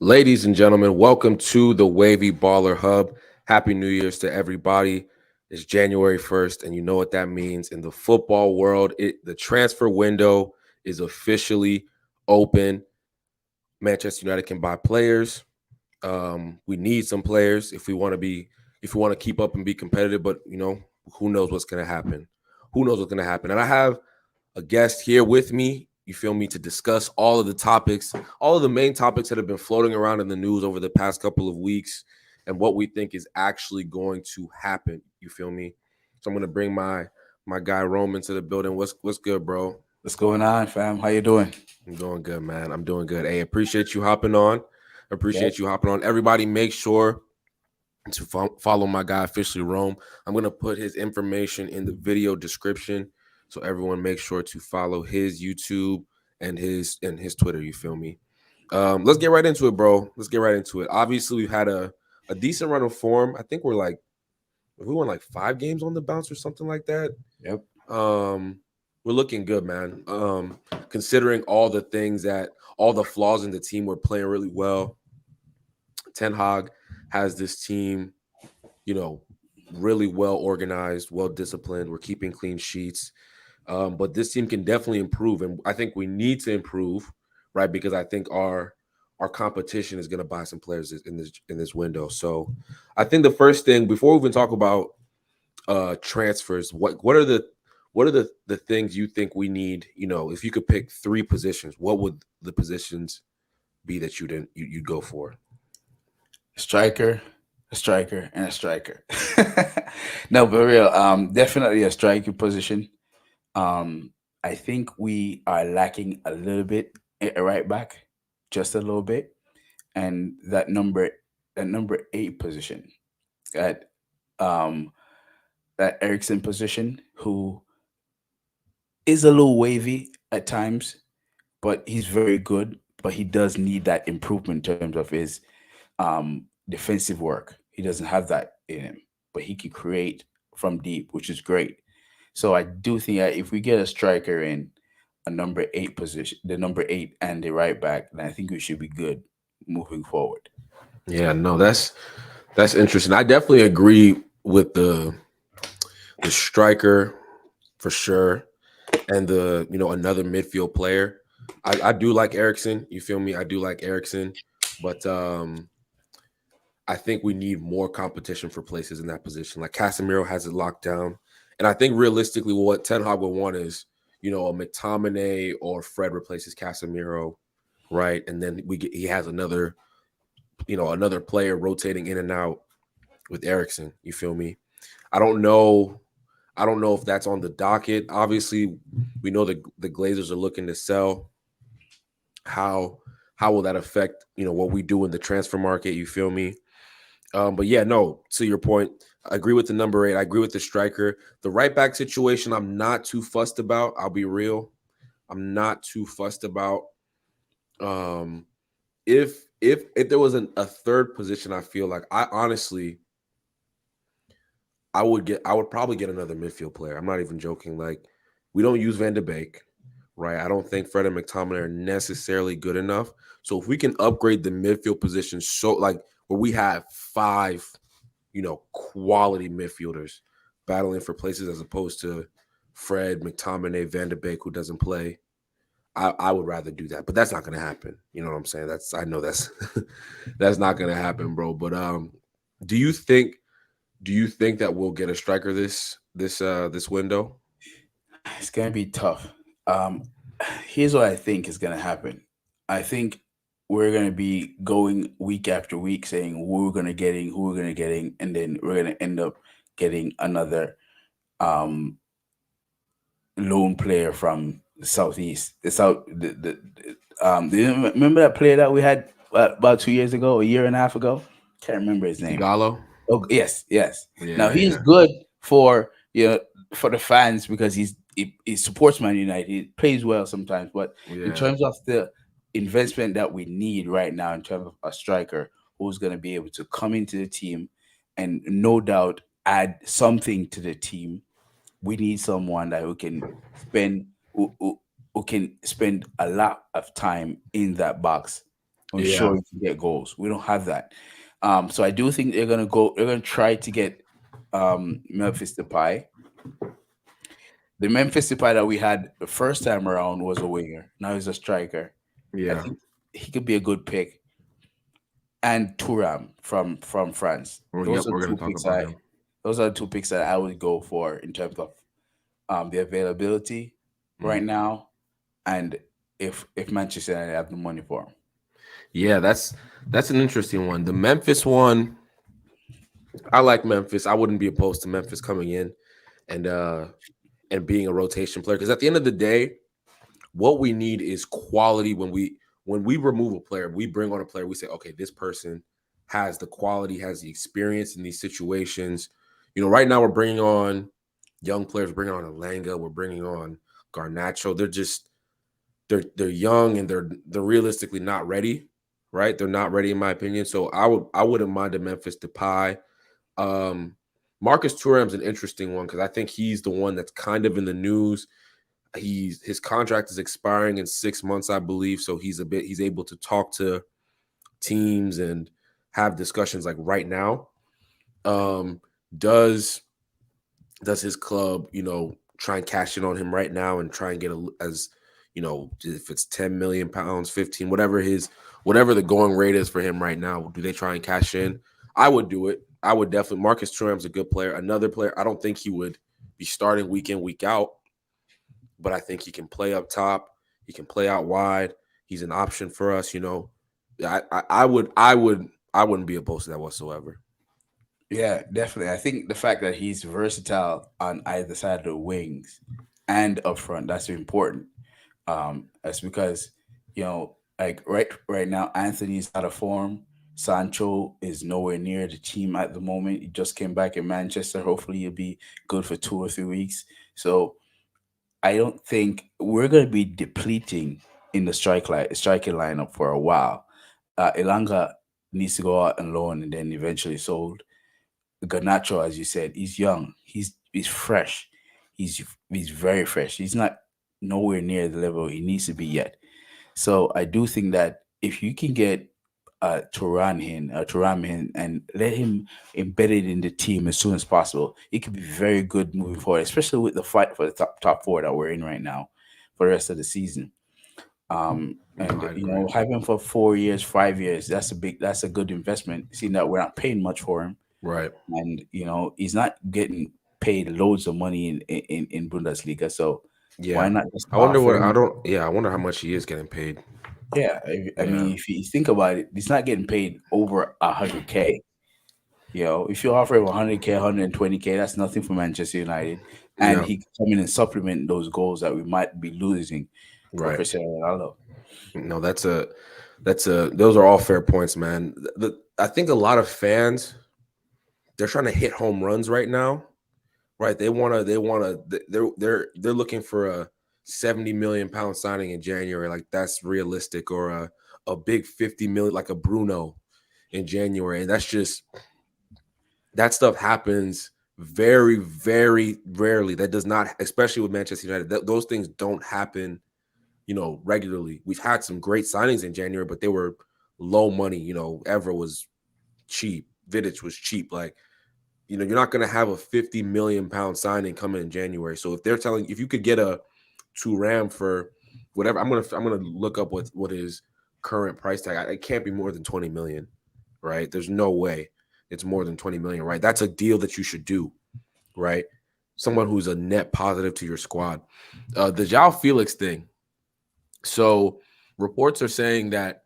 Ladies and gentlemen, welcome to the Wavy Baller Hub. Happy New Year's to everybody. It's January 1st, and you know what that means. In the football world, the transfer window is officially open. Manchester United can buy players. We need some players if we want to keep up and be competitive, but who knows what's gonna happen? Who knows what's gonna happen? And I have a guest here with me, you feel me, to discuss all of the topics, all of the main topics that have been floating around in the news over the past couple of weeks and what we think is actually going to happen. You feel me? So I'm gonna bring my guy Roman to the building. What's good, bro? What's going on, fam? How you doing? I'm doing good, man. I'm doing good. Hey, appreciate you hopping on. Yep. Appreciate you hopping on. Everybody, make sure to follow my guy officially Rome. I'm gonna put his information in the video description, so everyone make sure to follow his YouTube and his Twitter. You feel me? Let's get right into it, bro. Let's get right into it. Obviously, we've had a decent run of form. I think we won like 5 games on the bounce or something like that. Yep. Um, we're looking good, man. Considering all the flaws in the team, we're playing really well. Ten Hag has this team, you know, really well organized, well disciplined. We're keeping clean sheets. But this team can definitely improve, and I think we need to improve, right? Because I think our competition is going to buy some players in this window. So, I think the first thing before we even talk about transfers, what are the things you think we need? If you could pick 3 positions, what would the positions be that you'd go for? Striker, a striker, and a striker. No, but real. Definitely a striker position. I think we are lacking a little bit at right back, just a little bit, and that number 8 position, that um that Ericsson position, who is a little wavy at times, but he's very good. But he does need that improvement in terms of his defensive work. He doesn't have that in him, but he can create from deep, which is great. So I do think that if we get a striker in a number 8 position, the number 8 and the right back, then I think we should be good moving forward. Yeah, no, that's interesting. I definitely agree with the striker for sure, and the another midfield player. I do like Erickson. You feel me? I do like Erickson, but I think we need more competition for places in that position. Like Casemiro has it locked down, and I think realistically, what Ten Hag would want is a McTominay or Fred replaces Casemiro, right? And then he has another player rotating in and out with Erickson. You feel me? I don't know. I don't know if that's on the docket. Obviously, we know the Glazers are looking to sell. How how will that affect what we do in the transfer market? You feel me? But yeah, no. To your point, I agree with the number 8. I agree with the striker. The right back situation, I'm not too fussed about. I'll be real. I'm not too fussed about. Um, if there was a third position, I feel like I honestly I would probably get another midfield player. I'm not even joking. Like, we don't use Van de Beek, right? I don't think Fred and McTominay are necessarily good enough. So if we can upgrade the midfield position, so like where we have 5, quality midfielders battling for places as opposed to Fred, McTominay, Van de Beek, who doesn't play. I would rather do that, but that's not gonna happen. You know what I'm saying? I know that's that's not gonna happen, bro. But do you think do you think that we'll get a striker this window? It's gonna be tough. Um, Here's what I think is gonna happen. I think we're gonna be going week after week saying who we're gonna getting, and then we're gonna end up getting another um lone player from the southeast. The south. Do you remember that player that we had about 2 years ago, a year and a half ago? Can't remember his name. Igalo? Oh yes, yes. Now Yeah, he's yeah, good for for the fans because he supports Man United. He plays well sometimes, but in yeah. terms of the investment that we need right now, in terms of a striker who's going to be able to come into the team and no doubt add something to the team, we need someone that spend who can spend a lot of time in that box ensure Yeah, you can get goals. We don't have that. So I do think they're gonna try to get Memphis Depay. The Memphis Depay that we had the first time around was a winger. Now he's a striker. I yeah. think he could be a good pick. And Turam from France. Well, yep, we're gonna talk about him. Those are the two picks that I would go for in terms of the availability right Mhm. now, and if Manchester United have the money for him. Yeah, that's an interesting one. The Memphis one, I like Memphis. I wouldn't be opposed to Memphis coming in and being a rotation player because at the end of the day, what we need is quality. When we remove a player, we bring on a player. We say, okay, this person has the quality, has the experience in these situations. Right now we're bringing on young players. We're bringing on Alanga. We're bringing on Garnacho. They're young and they're realistically not ready, right? They're not ready in my opinion. So I wouldn't mind a Memphis Depay. Um, Marcus Thuram's an interesting one because I think he's the one that's kind of in the news. His contract is expiring in 6 months, I believe. So he's able to talk to teams and have discussions like right now. Um, does does his club, try and cash in on him right now and try and get as if it's 10 million pounds, 15, whatever the going rate is for him right now, do they try and cash in? I would do it. I would definitely. Marcus Thuram's a good player. Another player, I don't think he would be starting week in, week out, but I think he can play up top. He can play out wide. He's an option for us. I wouldn't be opposed to that whatsoever. Yeah, definitely. I think the fact that he's versatile on either side of the wings and up front, that's important. That's because, like right now, Anthony's out of form. Sancho is nowhere near the team at the moment. He just came back in Manchester. Hopefully he'll be good for 2 or 3 weeks. So I don't think we're gonna be depleting in the striking lineup for a while. Elanga needs to go out and loan and then eventually sold. Garnacho, as you said, he's young. He's fresh. He's very fresh. He's not nowhere near the level he needs to be yet. So I do think that if you can get Turan in, and let him embedded in the team as soon as possible, it could be very good moving forward, especially with the fight for the top four that we're in right now for the rest of the season. No, And I agree. have him for 4 years, 5 years, that's a good investment. Seeing that we're not paying much for him, Right. and he's not getting paid loads of money in Bundesliga. So why Yeah. not just I wonder offer what I him? don't yeah, I wonder how much he is getting paid. Yeah, I Yeah. mean, if you think about it, he's not getting paid over 100K. If you offer him 100K, 120K, that's nothing for Manchester United, and Yeah. he can come in and supplement those goals that we might be losing for Right. Cristiano Ronaldo. No, those are all fair points, man. I think a lot of fans, they're trying to hit home runs right now. Right. They're looking for a 70 million pound signing in January. Like that's realistic, or a big 50 million, like a Bruno in January. And that stuff happens very, very rarely. That does not, especially with Manchester United, those things don't happen, regularly. We've had some great signings in January, but they were low money. Evra was cheap. Vidic was cheap. Like, you're not going to have a 50 million pound signing coming in January. So if you could get a Turam for whatever, I'm gonna look up what his current price tag. It can't be more than 20 million, right? There's no way it's more than 20 million, right? That's a deal that you should do, right? Someone who's a net positive to your squad. The Joao Felix thing. So reports are saying that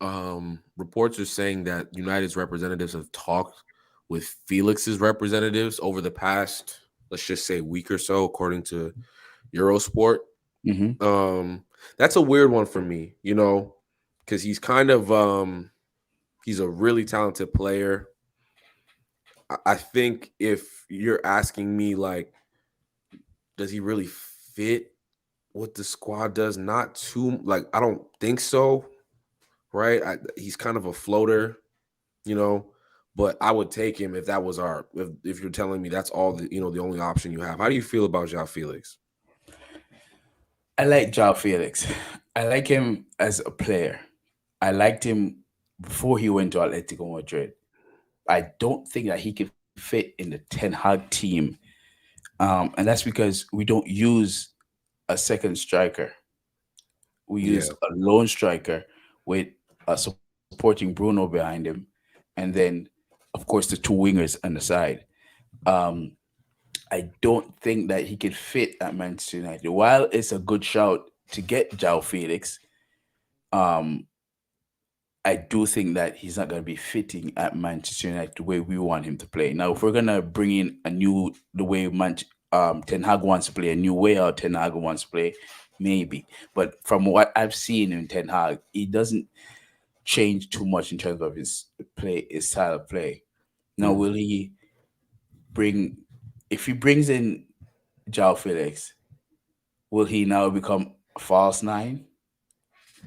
United's representatives have talked with Felix's representatives over the past, let's just say, week or so, according to Eurosport. Hmm. That's a weird one for me, because he's kind of he's a really talented player. I think if you're asking me, like, does he really fit what the squad does? Not too, like, I don't think so, right? He's kind of a floater, you know. But I would take him if that was if you're telling me that's all the only option you have. How do you feel about Joao Felix? I like Joao Felix. I like him as a player. I liked him before he went to Atletico Madrid. I don't think that he could fit in the Ten Hag team, and that's because we don't use a second striker. We use Yeah. a lone striker with supporting Bruno behind him, and then, of course, the two wingers on the side. Um, I don't think that he could fit at Manchester United. While it's a good shout to get Joao Felix, um, I do think that he's not going to be fitting at Manchester United the way we want him to play. Now, if we're going to bring in the way Ten Hag wants to play, a new way how Ten Hag wants to play, maybe. But from what I've seen in Ten Hag, he doesn't change too much in terms of his style of play. Now, Mm. will he bring, if he brings in Joao Felix, will he now become a false nine?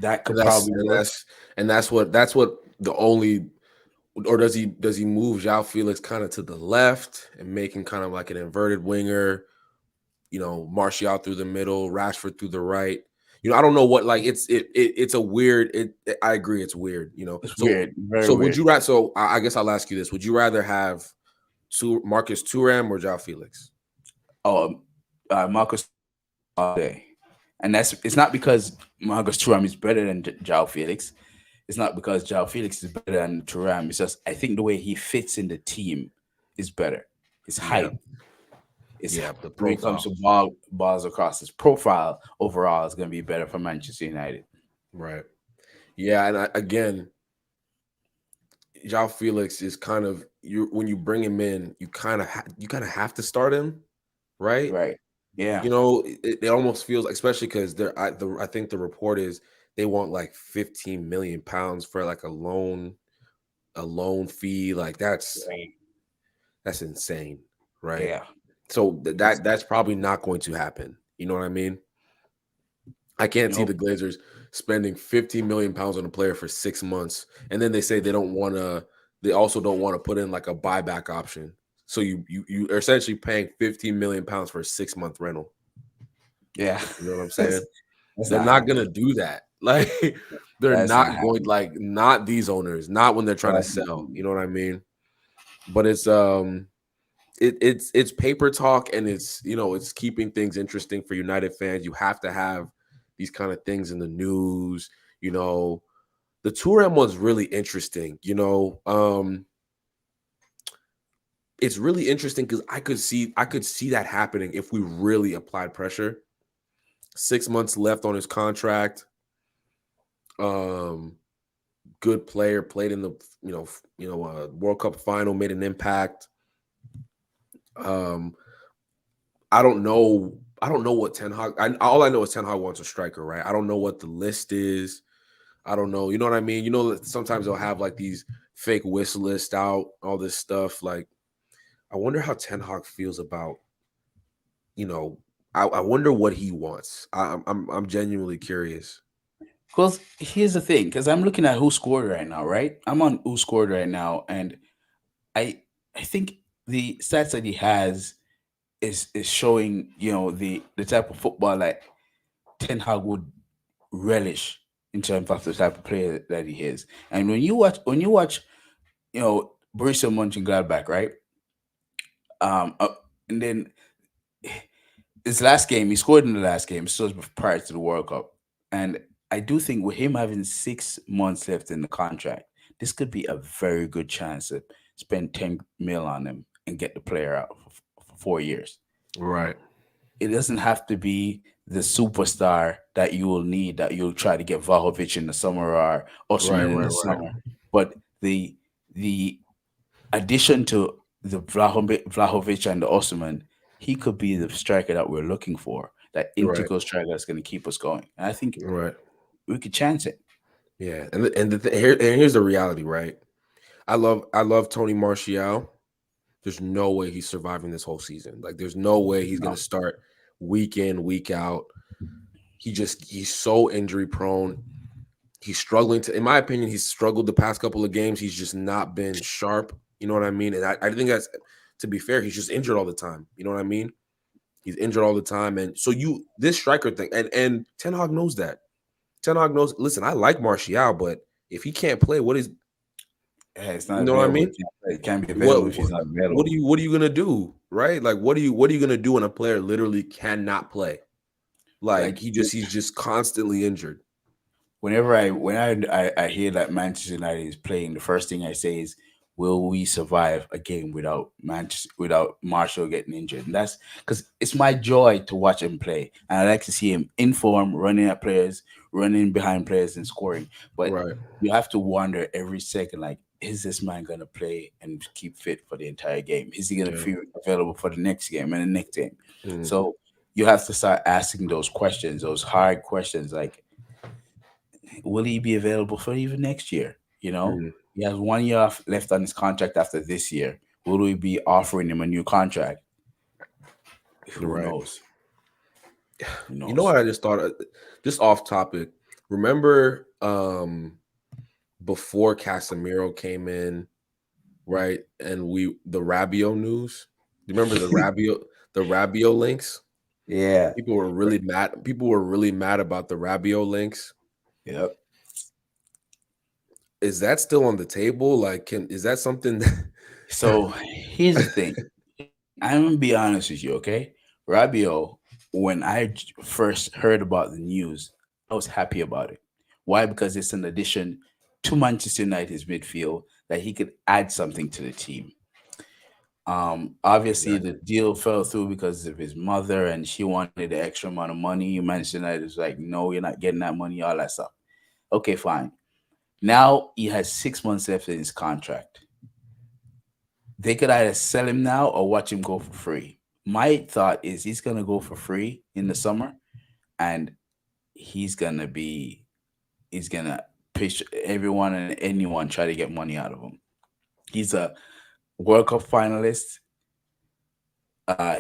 That And could that's probably and work. that's what the only, or does he move Joao Felix kind of to the left and make him kind of like an inverted winger? Martial through the middle, Rashford through the right. I don't know what, like, it's a weird. I agree, it's weird. It's So weird, very so would weird. you rather? So I guess I'll ask you this: would you rather have Marcus Thuram or Joao Felix? Oh, Marcus all day, and that's it's not because Marcus Thuram is better than Joao Felix. It's not because Joao Felix is better than Thuram. It's just I think the way he fits in the team is better. His Yeah, height, yeah, the when it comes profile, to balls across, his profile overall is going to be better for Manchester United. right? Yeah, and again, Joao Felix is kind of, you when you bring him in, you kind of have to start him, right? Right? Yeah. It almost feels, especially because I think the report is they want like 15 million pounds for like a loan fee. Like Right. that's insane, right? Yeah. So It's, that's probably not going to happen. You know what I mean? I can't see nope. the Glazers spending 15 million pounds on a player for 6 months, and then they say they don't want to. They also don't want to put in like a buyback option. So you are essentially paying 15 million pounds for a 6 month rental. Yeah. You know what I'm that's, saying? that's They're not not gonna happening. do that. Like, they're That's not not going, happening. like, not these owners, not when they're trying to That's not sell. You happening. know what I mean? But it's paper talk, and it's keeping things interesting for United fans. You have to have these kind of things in the news. You know, the Turam one's really interesting. It's really interesting because I could see that happening if we really applied pressure. 6 months left on his contract. Um, Good player, played in the World Cup final, made an impact. Um, I don't know. I don't know what Ten Hag. All I know is Ten Hag wants a striker, right? I don't know what the list is. I don't know. You know what I mean? Sometimes they'll have like these fake wish list out, all this stuff. Like, I wonder how Ten Hag feels about. You know, I wonder what he wants. I'm genuinely curious. Because here's the thing, because I'm looking at who scored right now, right? I'm on who scored right now, and I I think the stats that he has is showing, the type of football that Ten Hag would relish in terms of the type of player that he is. And when you watch, Borussia Mönchengladbach, right? Uh, and then his last game, he scored in the last game, so it was prior to the World Cup. And I do think with him having 6 months left in the contract, this could be a very good chance to spend 10 mil on him and get the player out for 4 years. Right, It doesn't have to be the superstar that you will need, that you'll try to get Vlahovic in the summer or right, Osman in right, the right, summer. But the addition to the Vlahovic and the Osman, he could be the striker that we're looking for, that right, integral striker that's going to keep us going. And I think right. we could chance it. Yeah, here's the reality, right? I love Tony Martial. There's no way he's surviving this whole season. Like, there's no way he's gonna No. start week in, week out. He's so injury prone. He's struggling in my opinion, he's struggled the past couple of games. He's just not been sharp. You know what I mean? And I think that's, to be fair, he's just injured all the time. You know what I mean? He's injured all the time. And so this striker thing, and Ten Hag knows that. Ten Hag knows, listen, I like Martial, but If he can't play, what is Yeah, it's you not know what I available. mean? It can't be What available if he's not what available. what are you gonna do, right? Like what are you gonna do when a player literally cannot play? Like Like he's just constantly injured. whenever I hear that Manchester United is playing, the first thing I say is, "Will we survive a game without Manchester without Marshall getting injured?" And that's because it's my joy to watch him play, and I like to see him in form, running at players, running behind players, and scoring. But Right. you have to wonder every second, like, is this man gonna play and keep fit for the entire game? Is he gonna Yeah. be available for the next game and the next game? Mm, So you have to start asking those questions, those hard questions, like, will he be available for even next year? You know, mm, he has 1 year left on his contract after this year. Will we be offering him a new contract? you're Who right. knows? Who You know knows? what I just thought just off topic. Remember before Casemiro came in, right? And the Rabio news. You remember the Rabio links? Yeah. People were really mad. People were really mad about the Rabio links. Yep. Is that still on the table? Like, is that something So here's the thing. I'm gonna be honest with you, okay? Rabio, when first heard about the news, I was happy about it. Why? Because it's an addition to Manchester United's midfield that he could add something to the team. Obviously the exactly? deal fell through because of his mother, and she wanted the extra amount of money. Manchester United was like, no, you're not getting that money, all that stuff. Okay, fine. Now he has 6 months left in his contract. They could either sell him now or watch him go for free. My thought is he's gonna go for free in the summer, and he's gonna be he's gonna pitch everyone and anyone try to get money out of him. He's a World Cup finalist.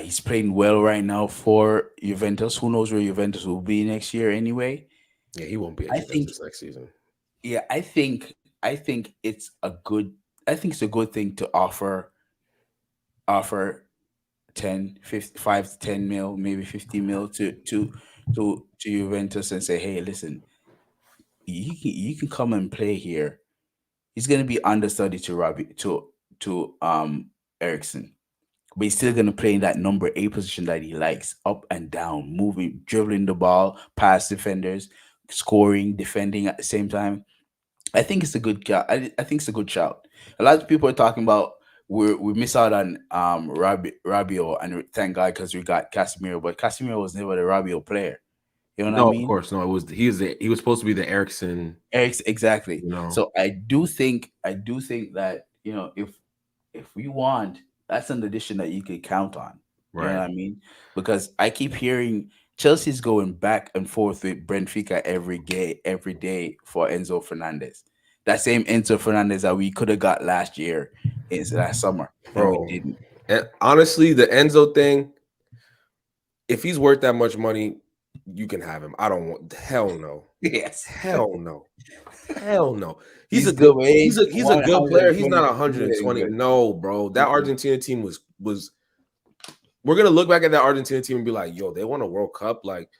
He's playing well right now for Juventus. Who knows where Juventus will be next year anyway? Yeah, he won't be at I think, Juventus next season. yeah, I think it's a good I think it's a good thing to offer 10, 50, 5 to 10 mil, maybe 50 mil to Juventus and say, hey, listen, you can come and play here. He's gonna be understudy to Robbie to Ericsson, but he's still gonna play in that number 8 position that he likes, up and down, moving, dribbling the ball past defenders, scoring, defending at the same time. I think it's a good shout. I think it's a good shout. A lot of people are talking about we miss out on Rabio, and thank God because we got Casemiro, but Casemiro was never the Rabio player. You know what I No, of mean? course, no. He was supposed to be the Ericsson. Exactly. You know, So I do think that if we want, that's an addition that you could count on. You know right? what I mean? Because I keep hearing Chelsea's going back and forth with Benfica every day for Enzo Fernandez. That same Enzo Fernandez that we could have got last year is last summer, and we Bro. didn't. And honestly, the Enzo thing, if he's worth that much money, you can have him. I don't want hell no. Yes. Hell no. Hell no. He's a He's good good, but he's he's a good player. He's not 120 million 120. good. No, bro. That Mm-mm. Argentina team was we're gonna look back at that Argentina team and be like, yo, they won a World Cup. Like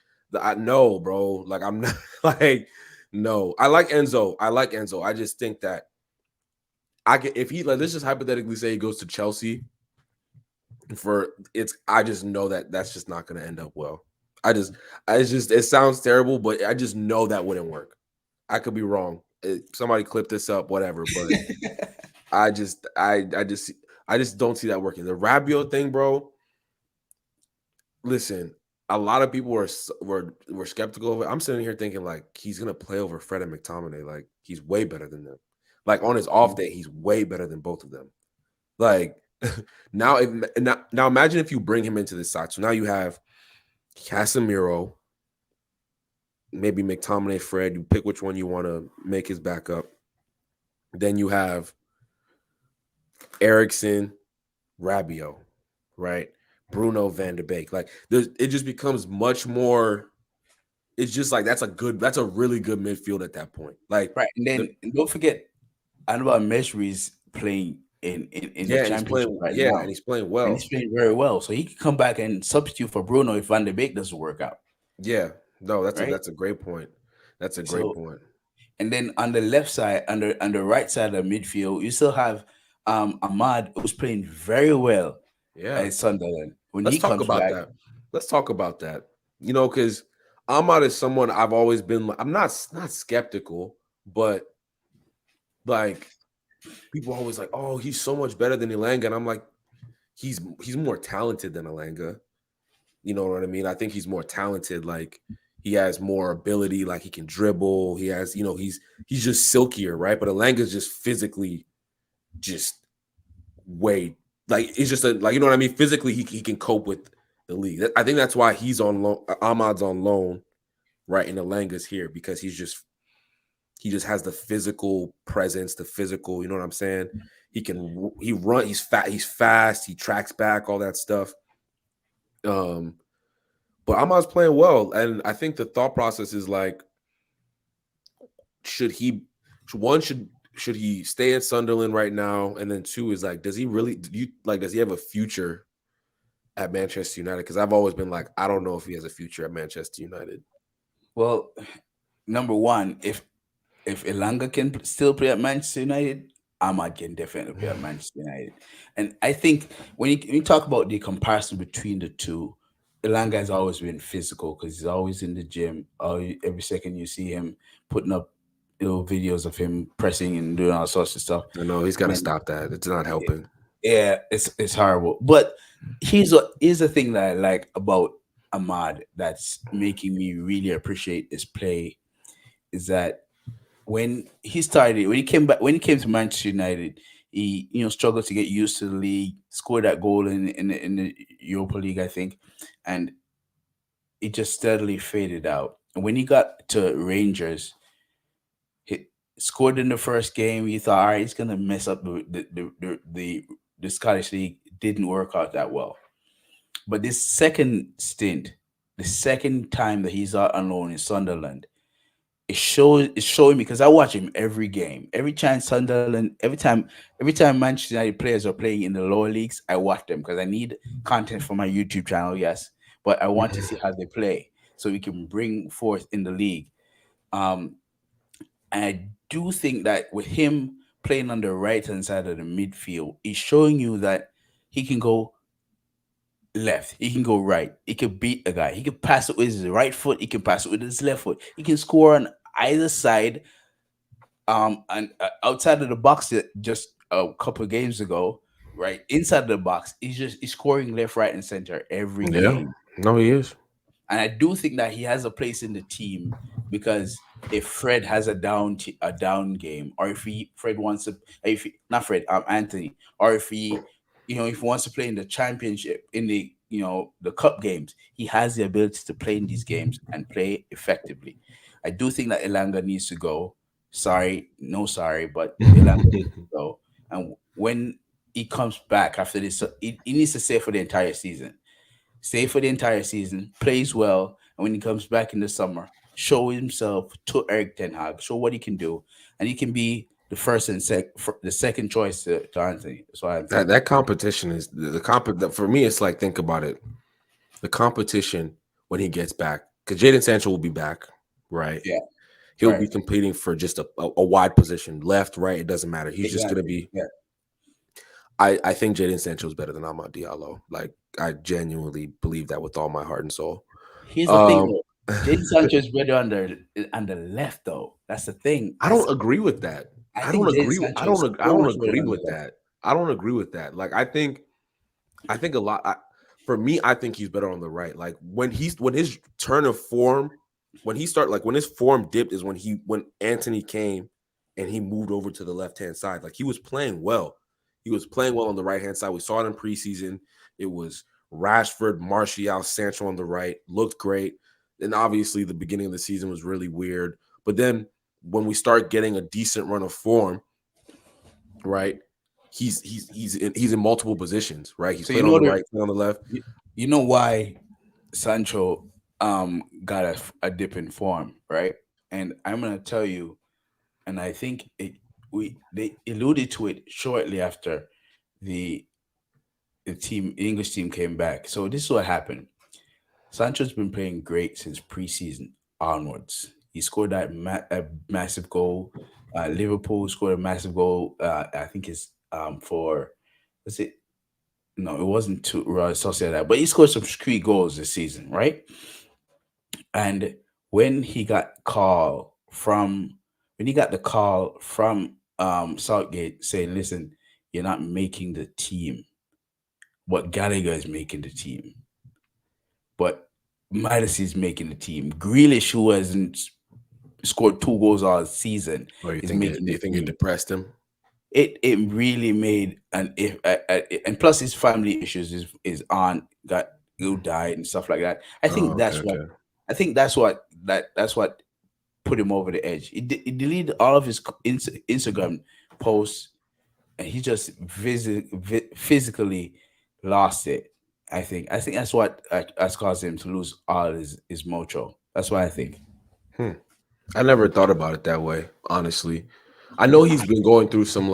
I know, bro. Like I'm not like no. I like Enzo. I like Enzo. I just think that I can if he like let's just hypothetically say he goes to Chelsea for it's I just know that that's just not going to end up well. It sounds terrible, but I just know that wouldn't work. I could be wrong. Somebody clip this up, whatever. But I just I just don't see that working. The Rabiot thing, bro. Listen, a lot of people were skeptical of it. I'm sitting here thinking like he's gonna play over Fred and McTominay. Like he's way better than them. Like on his off day, he's way better than both of them. Like now imagine if you bring him into this side. So now you have Casemiro, maybe McTominay, Fred. You pick which one you want to make his backup. Then you have Ericsson, Rabiot, right? Bruno Van de Beek. Like it just becomes much more. It's just like that's a really good midfield at that point. Like Right, and the then don't forget, Anwar Mejri is playing in the championship right and now, he's playing and well. he's playing very well. So he can come back and substitute for Bruno if Van de Beek doesn't work out, Yeah, no, right? that's a great point. That's a great So point. And then on the left side, on the right side of the midfield, you still have Ahmad, who's playing very well Yeah. at Sunderland. When Let's he talk comes about back, that. Let's talk about that. Because Ahmad is someone I've always been. I'm not skeptical, but like people are always like, "Oh, he's so much better than Elanga," and I'm like, he's more talented than Elanga. You know what I mean? I think he's more talented. Like he has more ability. Like he can dribble. He has, he's just silkier, right? But Elanga's just physically just way like it's just like you know what I mean. Physically, he can cope with the league. I think that's why he's on loan. Ahmad's on loan, right? And Elanga's here because he just has the physical presence, the physical. You know what I'm saying? He run. He's fat. He's fast. He tracks back. All that stuff. Um, but Ahmad's playing well, and I think the thought process is like, should he? One should he stay at Sunderland right now, and then two is like, does he really? Does he have a future at Manchester United? Because I've always been like, I don't know if he has a future at Manchester United. well, number one, if Elanga can still play at Manchester United, Ahmad can definitely play at Manchester United. And I think when you talk about the comparison between the two, Elanga has always been physical because he's always in the gym. Every second you see him putting up videos of him pressing and doing all sorts of stuff. I know he's got to And stop that. It's not helping. yeah, it's horrible. But here's the thing that I like about Ahmad that's making me really appreciate his play is that when he came back, when he came to Manchester United, he struggled to get used to the league. Scored that goal in the Europa League, I think, and it just steadily faded out. And when he got to Rangers, he scored in the first game. You thought, all right, he's gonna mess up the Scottish league. Didn't work out that well. But this second stint, the second time that he's out on loan in Sunderland, it's showing me because I watch him every game. Every time Manchester United players are playing in the lower leagues, I watch them because I need content for my YouTube channel, yes. But I want to see how they play so we can bring forth in the league. Um and I do think that with him playing on the right hand side of the midfield, he's showing you that he can go left, he can go right, he can beat a guy, he can pass it with his right foot, he can pass it with his left foot, he can score on either side. And outside of the box, just a couple of games ago, right inside the box, he's scoring left, right, and center every Yeah, game. no, he is. And I do think that he has a place in the team because if Fred has a down game, or if Fred wants to, if he, not Fred, Anthony, or if he, if he wants to play in the championship, in the the cup games, he has the ability to play in these games and play effectively. I do think that Elanga needs to go. Sorry, no sorry, but Elanga needs to go. And when he comes back after this, he needs to stay for the entire season. Stay for the entire season, plays well, and when he comes back in the summer, show himself to Eric Ten Hag, show what he can do, and he can be the first and the second choice to Anthony. That's what I'm that thinking. that competition is for me. It's like, think about it. The competition when he gets back, because Jaden Sancho will be back, right? Yeah, He'll right. be competing for just a wide position, left, right. It doesn't matter. He's just gonna Exactly. be. Yeah. I think Jaden Sancho is better than Amad Diallo. Like I genuinely believe that with all my heart and soul. Here's the thing Um, though. Jadon Sancho is better on the left though. That's the thing. I don't agree with that. I I think don't Jadon agree. Sancho is I so don't much better agree on the with left. that. I don't agree with that. Like I think a lot. For me, I think he's better on the right. Like when his turn of form, when his form dipped is when Anthony came and he moved over to the left hand side. Like he was playing well. He was playing well on the right hand side. We saw it in preseason. It was Rashford, Martial, Sancho on the right. Looked great. And obviously the beginning of the season was really weird. But then when we start getting a decent run of form, right? He's in multiple positions, right? He's So you played on know the right, played on the left. you, you know why Sancho got a dip in form, right? And I'm gonna tell you, and I think they alluded to it shortly after the the English team came back. So this is what happened. Sancho's been playing great since preseason onwards. He scored that a massive goal. Liverpool scored a massive goal. I think it's for was it no, it wasn't to Sociedad, but he scored some street goals this season, right? And when he got call from when he got the call from Southgate saying, "Listen, you're not making the team, but Gallagher is making the team, but Midas is making the team. Grealish, who hasn't scored 2 goals all season, Or is making you the think it team." depressed him? It really made an if and plus his family issues. His aunt got who died and stuff like that. Oh, okay, okay. I think that's what put him over the edge. He deleted all of his Instagram posts, and he just physically lost it. I think that's what has caused him to lose all his mojo. That's what I think. Hmm. I never thought about it that way, honestly. I know he's been going through some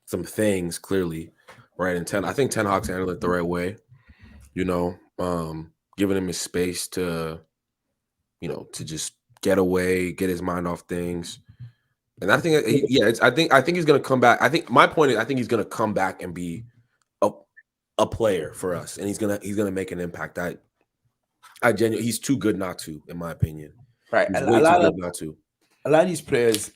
some things clearly, right? And I think Ten Hag's handled it the right way, giving him his space to, to just get away, get his mind off things. And I think, I think he's gonna come back. I think my point is, I think he's gonna come back and be a a player for us, and he's gonna make an impact. I genuinely, he's too good not to, in my opinion. Right. He's way too good not to. A lot of these players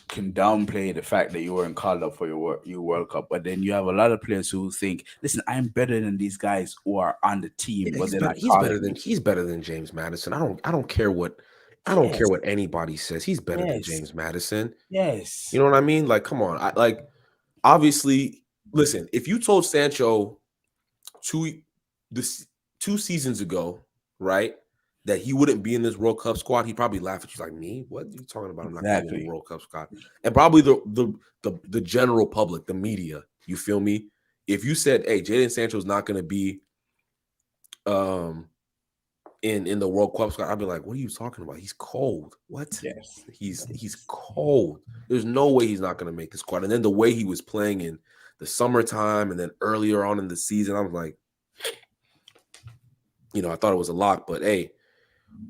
can downplay the fact that you weren't called up for your World Cup, but then you have a lot of players who think, "Listen, I'm better than these guys who are on the team, Yeah, but they're not he's better calling than me." James Madison. I don't care what Yes, anybody says. He's better than yes, James Madison. You yes, know what I mean? Like, come on. Obviously, listen, if you told Sancho two this 2 seasons ago, right, that he wouldn't be in this World Cup squad, he'd probably laugh at you like, me? What are you talking about? I'm not gonna be in the exactly. World Cup squad. And probably the general public, the media, you feel me? If you said, hey, Jadon Sancho's not gonna be um in the World Cup squad, I'd be like, what are you talking about? He's cold. What? Yes, He's cold. There's no way he's not gonna make the squad. And then the way he was playing in the summertime and then earlier on in the season, I was like, I thought it was a lot, but hey,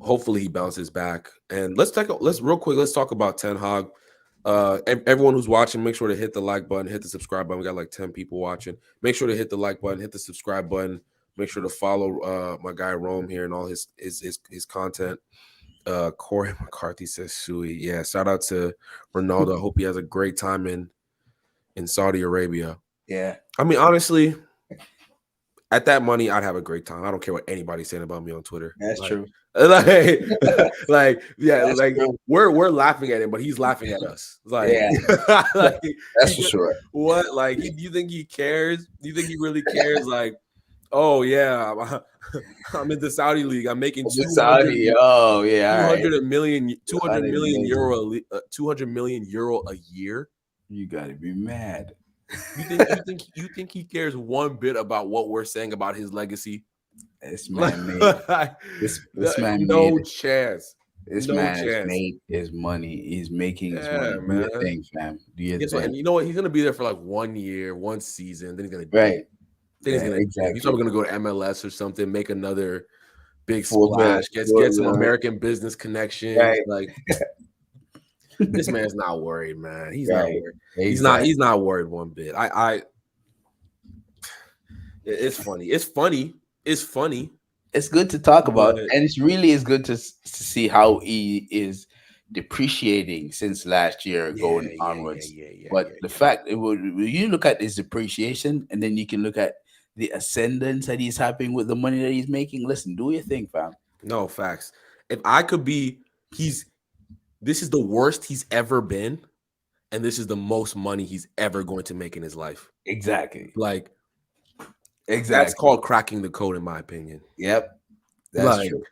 hopefully he bounces back. And let's talk about Ten Hag. Everyone who's watching, make sure to hit the like button, hit the subscribe button. We got like 10 people watching. Make sure to hit the like button, hit the subscribe button. Make sure to follow my guy Rome here and all his content. Corey McCarthy says Sui. Yeah, shout out to Ronaldo. I hope he has a great time in Saudi Arabia. yeah, I mean, honestly, at that money, I'd have a great time. I don't care what anybody's saying about me on Twitter. that's true. Like, yeah, That's true. we're laughing at him, but he's laughing at us. Like, Yeah, like that's for sure. what? Like, do you think he cares? Do you think he really cares? Like, oh yeah, I'm in the Saudi league. I'm making The Saudi, oh yeah, all right. 200 Saudi million league. euro, 200 million euro a year. You gotta be mad. You think he cares one bit about what we're saying about his legacy? This man made this man no made chance. this No man has chance. made his money. He's making his Yeah, money. Do man. your thing, fam. Do your Guess what? thing. And you know what? He's gonna be there for like 1 year, 1 season. Then he's gonna Right. Then he's gonna Exactly. He's probably gonna go to MLS or something, make another big Full splash, bill, get some full bill. American business connections. Right. Like this man's not worried, man. He's not Right. worried. Exactly. He's not worried one bit. It's funny. It's funny. It's good to talk about, But and it's really is good to see how he is depreciating since last year going onwards. But the fact you look at his depreciation, and then you can look at the ascendance that he's having with the money that he's making. Listen, do your thing, fam. No facts. If I could be, this is the worst he's ever been, and this is the most money he's ever going to make in his life. Exactly. Like, Exactly. that's called cracking the code, in my opinion. Yep. That's true.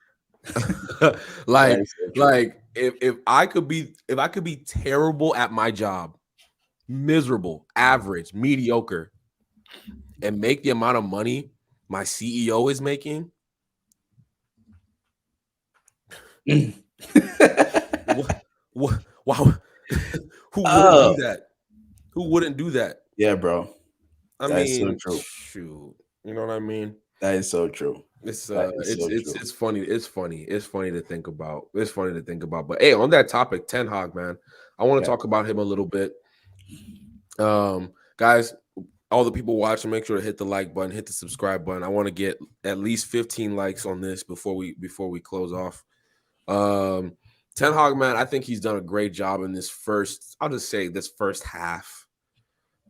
like, That is so true. like if I could be terrible at my job, miserable, average, mediocre, and make the amount of money my CEO is making, wow, who wouldn't do that? Who wouldn't do that? Yeah, bro. I That's so mean, true. shoot, you know what I mean? That is so true. It's That is so true. it's funny. It's funny. It's funny to think about. It's funny to think about. But hey, on that topic, Ten Hag, man, I want to Yeah. talk about him a little bit. Guys, all the people watching, make sure to hit the like button, hit the subscribe button. I want to get at least 15 likes on this before we close off. Ten Hag, man, I think he's done a great job in this first. I'll just say this first half,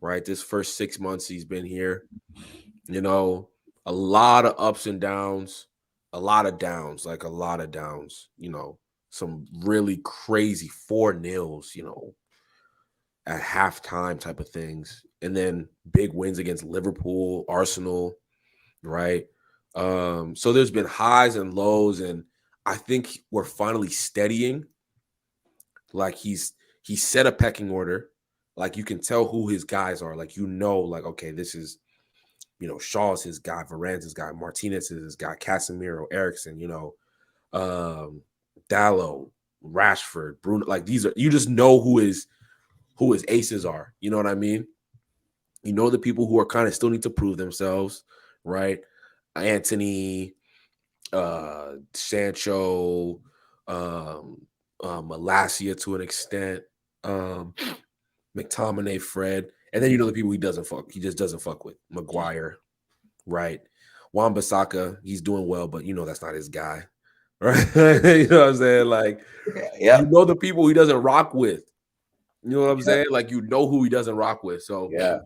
right? This first 6 months he's been here. You know, a lot of ups and downs, a lot of downs, like a lot of downs. You know, some really crazy 4-0s. You know, at halftime type of things, and then big wins against Liverpool, Arsenal, right? So there's been highs and lows, and I think we're finally steadying. Like he set a pecking order. Like you can tell who his guys are. Like like okay, this is Shaw's his guy, Varane's his guy, Martinez is his guy, Casemiro, Ericsson, Dallo, Rashford, Bruno. Like these are you just know who his aces are. You know what I mean? You know the people who are kind of still need to prove themselves, right? Anthony, Sancho, Malacia to an extent, McTominay, Fred, and then you know the people he just doesn't fuck with. Maguire, right? Wan-Bissaka, he's doing well, but that's not his guy, right? You know what I'm saying? Like, Yeah. you know the people he doesn't rock with. You know what I'm saying? Like you know who he doesn't rock with. So Yeah.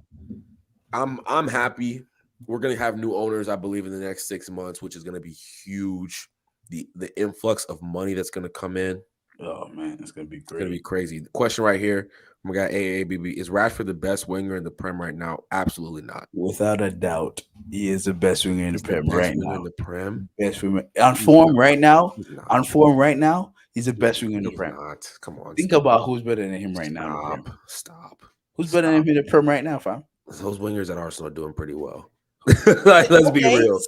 I'm happy. We're gonna have new owners, I believe, in the next 6 months, which is gonna be huge. The influx of money that's gonna come in. Oh man, it's gonna be It's gonna be great. crazy. The question right here, we got AABB. Is Rashford the best winger in the Prem right now? Absolutely not. Without a doubt, he is the best winger in the He's the Prem best right winger now. in the Prem. Best winger on form right now. He's not. On form right now, he's the best winger in the He's Prem. not. Come on. Think stop. about who's better than him right now in the Prem. Stop. Who's better than him in the Prem right now, fam? Those wingers at Arsenal are doing pretty well. Like, let's be real.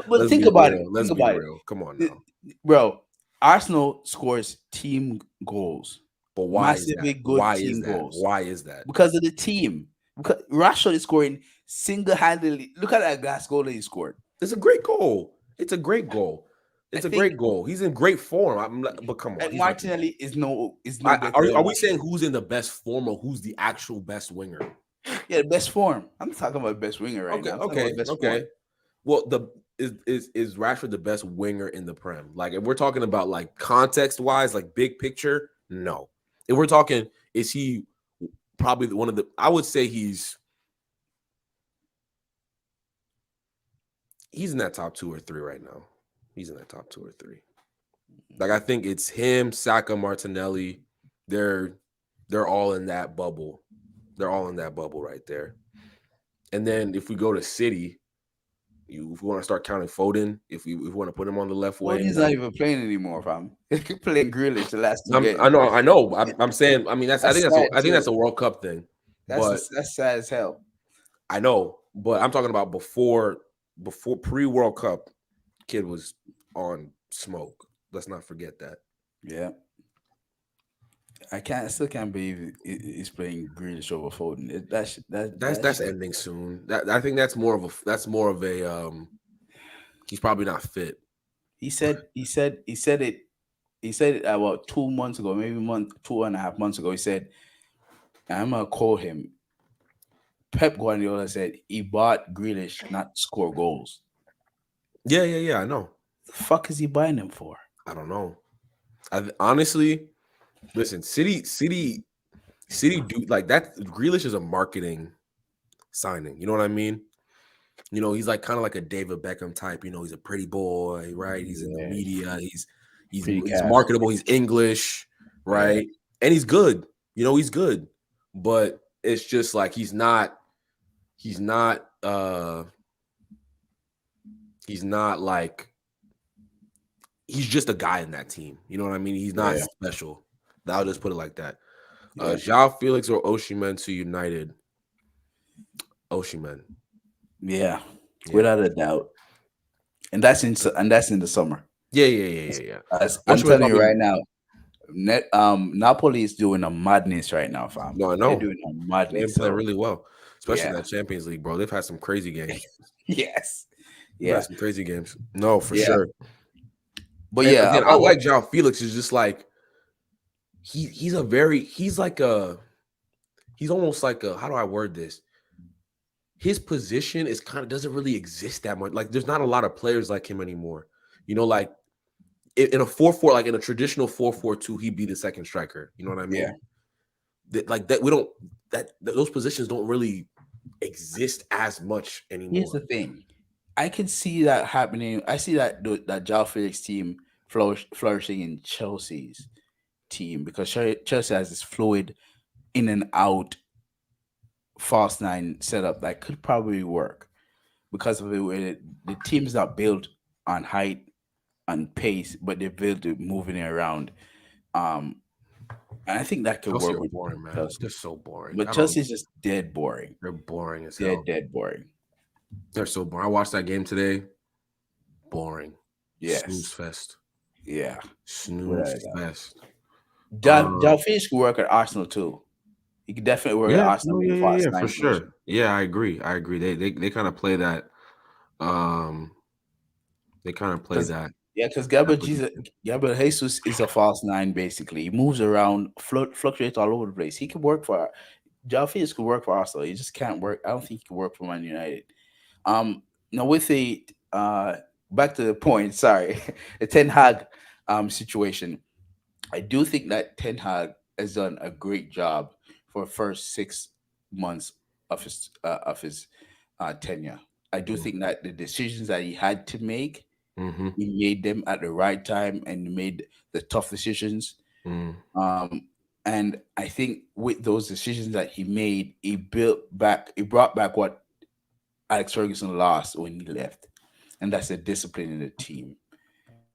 But think about it. Let's Think be about real. Come on now. Bro, Arsenal scores team goals. But why Massively is that? good Why team is that? goals. Why is that? Because of the team. Because Rashford is scoring single-handedly. Look at that last goal that he scored. It's a great goal. It's a great goal. It's a great goal. He's in great form. But come on. And Martinelli is no Are we saying who's in the best form or who's the actual best winger? Yeah, the best form. I'm talking about best winger right now. Okay. Well, is Rashford the best winger in the Prem? Like, if we're talking about like context wise, like big picture, no. If we're talking, is he probably one of the? I would say he's in that top 2 or 3 right now. He's in that top 2 or 3. Like I think it's him, Saka, Martinelli. They're all in that bubble. They're all in that bubble right there. And then if we go to City, if we want to start counting Foden, if we want to put him on the left wing, he's not even playing anymore, fam. He playing Grealish the last 2 games. I know. I'm saying. I mean, I think that's a World Cup thing. That's sad as hell. I know, but I'm talking about before pre-World Cup, kid was on smoke. Let's not forget that. Yeah. I still can't believe he's playing Grealish over Foden. That's ending soon. I think that's more of a he's probably not fit. He said it about 2 months ago, maybe 2.5 months ago. He said, I'm gonna quote him. Pep Guardiola said he bought Grealish not to score goals. Yeah, I know. The fuck is he buying him for? I don't know. Honestly, listen, City do like that. Grealish is a marketing signing. You know what I mean? He's like kind of like a David Beckham type. He's a pretty boy, right? He's in the media. He's marketable. He's English, right? Yeah. And he's good. He's good. But it's just like he's not like he's just a guy in that team. You know what I mean? He's not special. I'll just put it like that. Joao, Felix, or Osimhen to United? Osimhen. Yeah, without a doubt. And that's in the summer. Yeah. I'm telling you right now, Napoli is doing a madness right now, fam. No, I know. They're doing a madness. They're playing really well, especially in that Champions League, bro. They've had some crazy games. Yes. We had Yeah, some crazy games. No, for yeah. sure. But And yeah, again, I about what? like Joao Felix. Is just like he's like a he's almost like a how do I word this? His position is kind of doesn't really exist that much. Like there's not a lot of players like him anymore. You know, like in a 4-4, like in a traditional 4-4-2, he'd be the second striker. You know what I Yeah. mean? Like that we don't those positions don't really exist as much Here's anymore. the thing. I can see that happening. I see that Joao Felix team flourishing in Chelsea's team because Chelsea has this fluid in and out false nine setup that could probably work because of the team is not built on height and pace, but they're built to moving it around. Um, and I think that could Chelsea work are with boring, man. Chelsea. They're so boring. But I don't. Chelsea's just dead boring. They're boring as Dead, hell. dead boring. They're so boring. I watched that game today. Boring. Snooze Yes. fest. Yeah. Snooze Without a doubt. fest. Joao Felix could work at Arsenal too. He could definitely work at Yeah, Arsenal no, in yeah, the yeah, false yeah, for nine position. sure. Yeah, I agree. I agree. They kind of play that. Um, they kind of play Because that because that position. Gabriel Jesus is a false nine basically. He moves around, fluctuates all over the place. He could work for Joao Felix could work for Arsenal. He just can't work. I don't think he could work for Man United. Now with the back to the point. Sorry, the Ten Hag situation. I do think that Ten Hag has done a great job for the first 6 months of his tenure. I do think that the decisions that he had to make, Mm-hmm. he made them at the right time and he made the tough decisions. Mm, Um, and I think with those decisions that he made, he brought back what Alex Ferguson lost when he left, and that's the discipline in the team.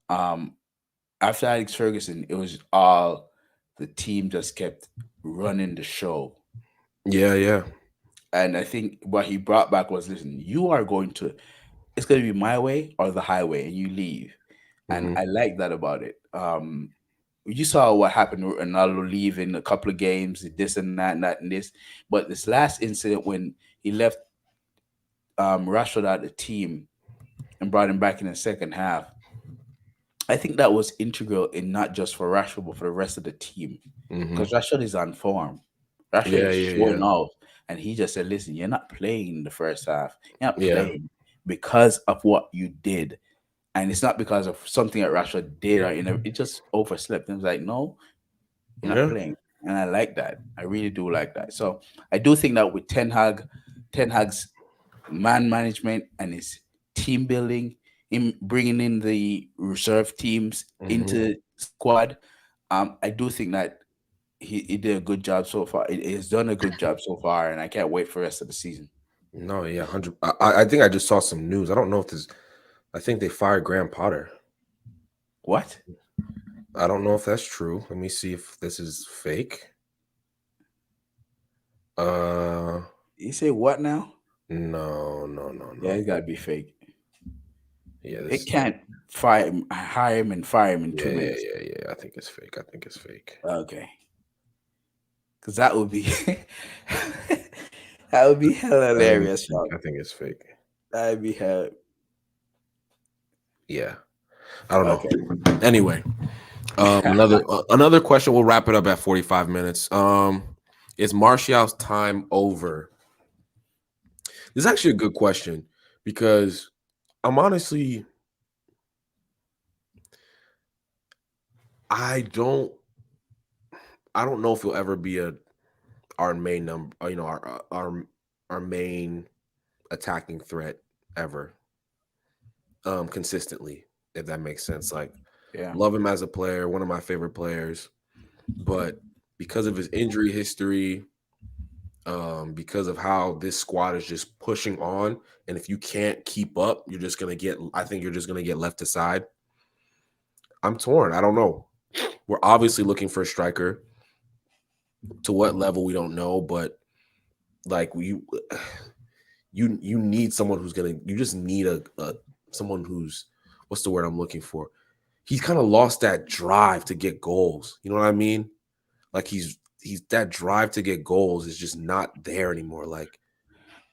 Um, After Alex Ferguson, it was all the team just kept running the show. yeah, yeah. And I think what he brought back was listen, it's going to be my way or the highway, and you leave. And Mm-hmm. I like that about it. You saw what happened with Ronaldo leaving a couple of games, this and that, and this. But this last incident when he left Rashford out of the team and brought him back in the second half, I think that was integral in not just for Rashford, but for the rest of the team. Mm-hmm. Because Rashford is on form. Rashford Yeah, is yeah, showing yeah, off. And he just said, listen, you're not playing the first half. You're not yeah, playing because of what you did. And it's not because of something that Rashford did or it just overslept. And it was like, no, you're not yeah. playing. And I like that. I really do like that. So I do think that with Ten Hag's man management and his team building, him bringing in the reserve teams Mm-hmm. into squad, I do think that he did a good job so far. He has done a good job so far, and I can't wait for the rest of the season. No, yeah, 100. I think I just saw some news. I don't know if this. I think they fired Graham Potter. What? I don't know if that's true. Let me see if this is fake. Uh, You say what now? no, no, no, Yeah, no. it's gotta be fake. Yeah, They this. can't hire him and fire him in Yeah, two yeah, minutes. yeah, yeah. I think it's fake. I think it's fake. Okay, because that would be that would be hella I think it's hilarious, fake. dog. I think it's fake. That'd be hell. Yeah, I don't Okay. know. Anyway, another question. We'll wrap it up at 45 minutes. Is Martial's time over? This is actually a good question because I'm honestly, I don't, I don't know if he'll ever be our main number, our main attacking threat ever, consistently. If that makes sense, like Yeah. love him as a player, one of my favorite players, but because of his injury history, because of how this squad is just pushing on, and if you can't keep up, you're just gonna get. I think you're just gonna get left aside. I'm torn. I don't know. We're obviously looking for a striker. To what level we don't know, but like you need someone who's gonna. You just need a someone who's what's the word I'm looking for? He's kind of lost that drive to get goals. You know what I mean? Like he's that drive to get goals is just not there anymore. Like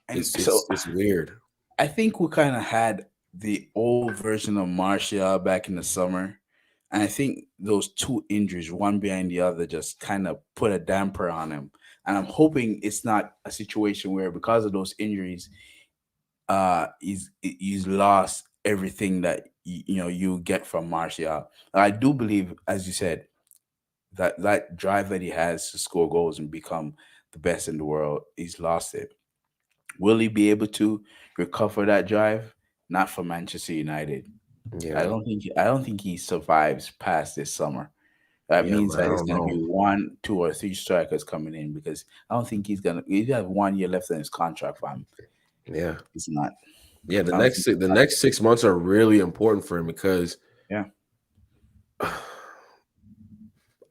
And it's so it's it's weird. I think we kind of had the old version of Martial back in the summer. And I think those two injuries, one behind the other, just kind of put a damper on him. And I'm hoping it's not a situation where because of those injuries, he's lost everything that you get from Martial. I do believe, as you said, that drive that he has to score goals and become the best in the world, he's lost it. Will he be able to recover that drive? Not for Manchester United. Yeah, I don't think he survives past this summer. That yeah, means man. I that it's don't going to be know. one, two, or three strikers coming in because I don't think he's going to. He have 1 year left in his contract. Fam, Yeah, he's not. yeah. I don't think. The next 6 months are really important for him because Yeah.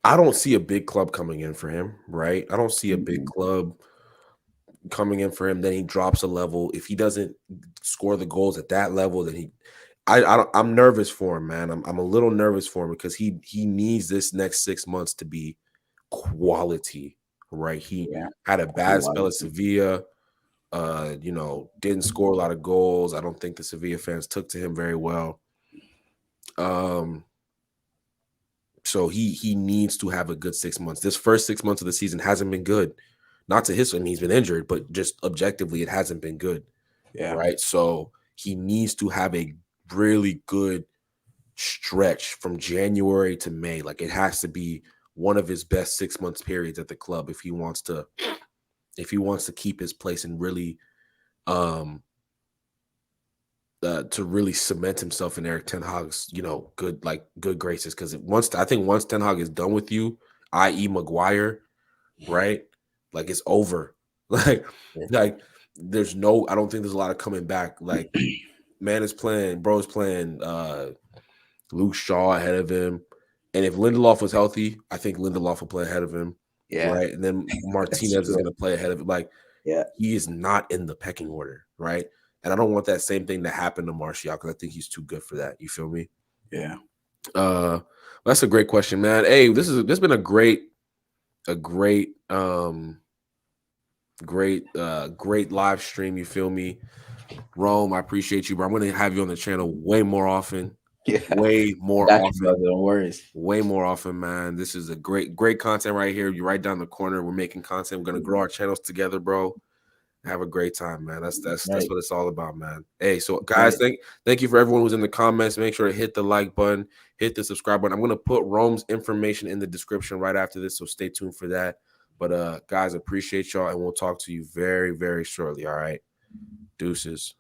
I don't see a big club coming in for him. Right? I don't see a big Mm-mm. club coming in for him. Then he drops a level. If he doesn't score the goals at that level, then I'm nervous for him, man. I'm a little nervous for him because he needs this next 6 months to be quality, right? He Yeah. had a bad spell at Quality. Sevilla. Didn't score a lot of goals. I don't think the Sevilla fans took to him very well. Um, so he needs to have a good 6 months. This first 6 months of the season hasn't been good. Not to his, I mean, he's been injured, but just objectively, it hasn't been good, Yeah. right? So he needs to have a really good stretch from January to May. Like it has to be one of his best 6 months periods at the club if he wants to keep his place and really um to really cement himself in Eric Ten Hag's, good graces. Because once Ten Hag is done with you, i.e. Maguire, right? Like it's over. Like Yeah. like there's no. I don't think there's a lot of coming back. Like man is playing, bro's playing. Luke Shaw ahead of him, and if Lindelof was healthy, I think Lindelof will play ahead of him, Yeah. right? And then That's Martinez is true. going to play ahead of him. Like Yeah. he is not in the pecking order, right? And I don't want that same thing to happen to Martial because I think he's too good for that. You feel me? Yeah. Uh, that's a great question, man. Hey, this has been a great live stream. You feel me, Rome? I appreciate you, bro. I'm gonna have you on the channel way more often, Yeah. way I more got you, brother. often, Don't worry. way more often, man. This is a great content right here. You're right down the corner. We're making content. We're gonna grow our channels together, bro. Have a great time, man. That's Right. what it's all about, man. Hey, so That's guys, right. thank you for everyone who's in the comments. Make sure to hit the like button, hit the subscribe button. I'm gonna put Rome's information in the description right after this, so stay tuned for that. But guys, appreciate y'all, and we'll talk to you very, very shortly. All right, deuces.